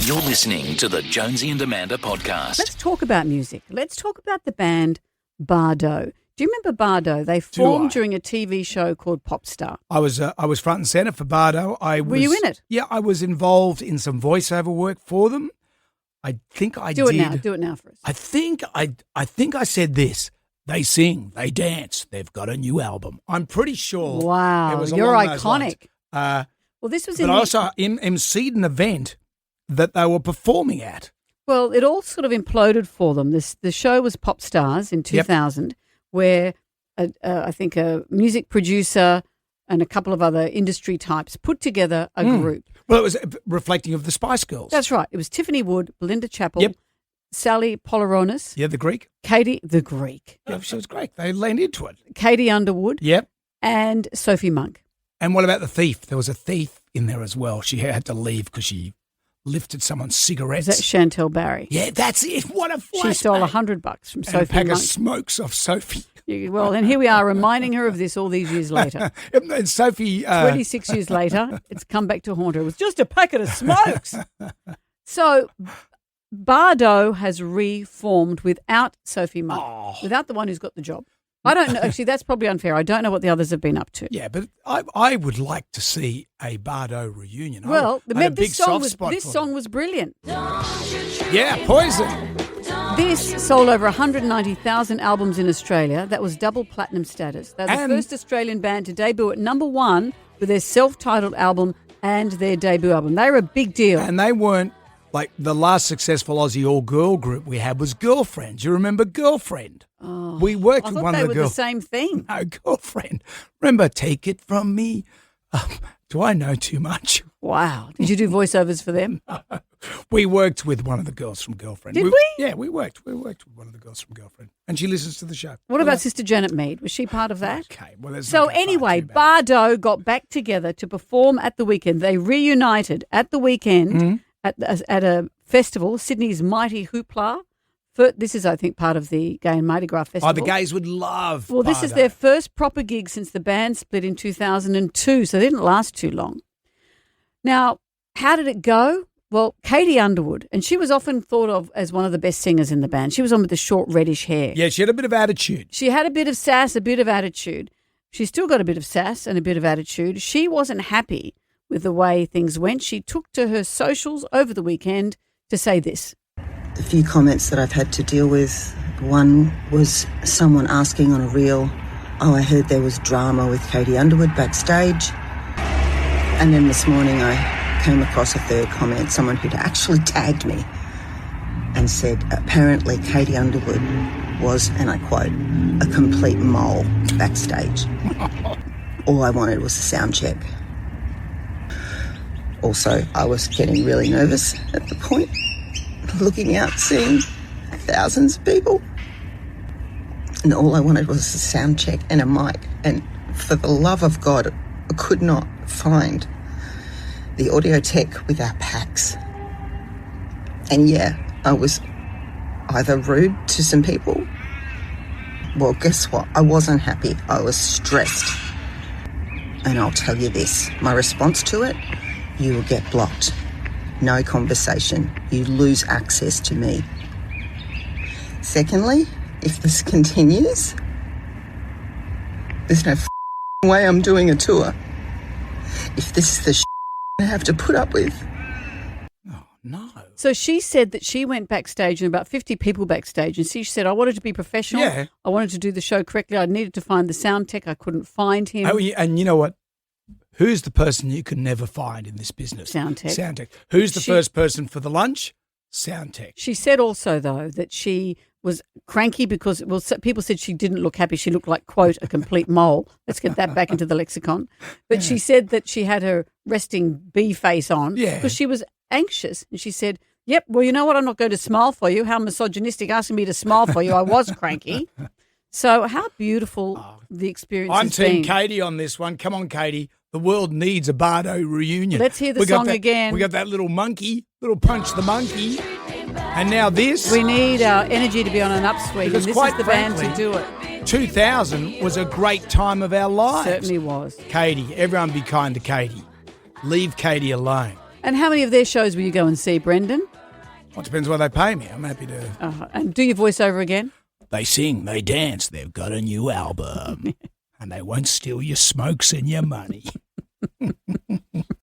You're listening to the Jonesy and Amanda podcast. Let's talk about music. Let's talk about the band Bardot. Do you remember Bardot? They formed during a TV show called Popstar. I was front and centre for Bardot. Were you in it? Yeah, I was involved in some voiceover work for them. I think I did. Do it now for us. I think I said this. They sing, they dance. They've got a new album. I'm pretty sure. Wow, it was you're along those iconic. lines. Well, this was but I also emceed an event that they were performing at. Well, it all sort of imploded for them. The show was Pop Stars in 2000, where I think a music producer and a couple of other industry types put together a group. Well, it was reflecting of the Spice Girls. That's right. It was Tiffany Wood, Belinda Chappell, Sally Poloronis. Yeah, the Greek. Katie, the Greek. Yeah, she was great. They leaned into it. Katie Underwood. Yep. And Sophie Monk. And what about the thief? There was a thief in there as well. She had to leave because she lifted someone's cigarettes. Is that Chantel Barry? Yeah, that's it. What a flashback. She stole $100 from Sophie Monk. And a pack of smokes off Sophie. Well, and here we are reminding her of this all these years later. And Sophie... 26 years later, it's come back to haunt her. It was just a packet of smokes. So Bardot has reformed without Sophie Monk, without the one who's got the job. I don't know. Actually, that's probably unfair. I don't know what the others have been up to. Yeah, but I would like to see a Bardot reunion. Well, this song was brilliant. Yeah, Poison. This sold over 190,000 albums in Australia. That was double platinum status. They're the first Australian band to debut at number one with their self-titled album and their debut album. They were a big deal. And they weren't like the last successful Aussie all-girl group we had was Girlfriend. You remember Girlfriend? Oh, we worked with one of the girls. they were the same thing. No, Girlfriend. Remember, Take It From Me. Do I know too much? Wow. Did you do voiceovers for them? No. We worked with one of the girls from Girlfriend. Did we? Yeah, we worked. We worked with one of the girls from Girlfriend. And she listens to the show. What about Sister Janet Mead? Was she part of that? Okay. Well, so anyway, Bardot got back together to perform at the weekend. They reunited at the weekend at a festival, Sydney's Mighty Hoopla. This is, I think, part of the Gay and Mardi Gras Festival. Oh, the gays would love Well, this Bardot. is their first proper gig since the band split in 2002, so they didn't last too long. Now, how did it go? Well, Katie Underwood, and she was often thought of as one of the best singers in the band. She was on with the short reddish hair. Yeah, she had a bit of attitude. She had a bit of sass, a bit of attitude. She's still got a bit of sass and a bit of attitude. She wasn't happy with the way things went. She took to her socials over the weekend to say this. The few comments that I've had to deal with, one was someone asking on a reel, I heard there was drama with Katie Underwood backstage. And then this morning I came across a third comment, someone who'd actually tagged me and said, apparently Katie Underwood was, and I quote, a complete mole backstage. All I wanted was a sound check. Also, I was getting really nervous at the point, looking out, seeing thousands of people. And all I wanted was a sound check and a mic. And for the love of God, I could not find the audio tech with our packs. And yeah, I was either rude to some people. Well, guess what? I wasn't happy. I was stressed. And I'll tell you this, my response to it, you will get blocked. No conversation. You lose access to me. Secondly, if this continues, there's no way I'm doing a tour. If this is the I have to put up with. Oh, no. So she said that she went backstage and about 50 people backstage, and she said, I wanted to be professional. Yeah. I wanted to do the show correctly. I needed to find the sound tech. I couldn't find him. Oh, and you know what? Who's the person you can never find in this business? Sound tech. Sound tech. Who's the first person for the lunch? Sound tech. She said also, though, that she was cranky because, well, people said she didn't look happy. She looked like, quote, a complete mole. Let's get that back into the lexicon. But she said that she had her resting bee face on because she was anxious. And she said, yep, well, you know what? I'm not going to smile for you. How misogynistic asking me to smile for you. I was cranky. So how beautiful the experience I'm has Team been. Katie on this one. Come on, Katie. The world needs a Bardot reunion. Let's hear the song again. We got that little monkey, little Punch the Monkey. And now this. We need our energy to be on an upswing, and this is the band to do it. 2000 was a great time of our lives. Certainly was. Katie, everyone be kind to Katie. Leave Katie alone. And how many of their shows will you go and see, Brendan? Well, it depends what they pay me. I'm happy to. And do your voiceover again? They sing, they dance, they've got a new album. And they won't steal your smokes and your money.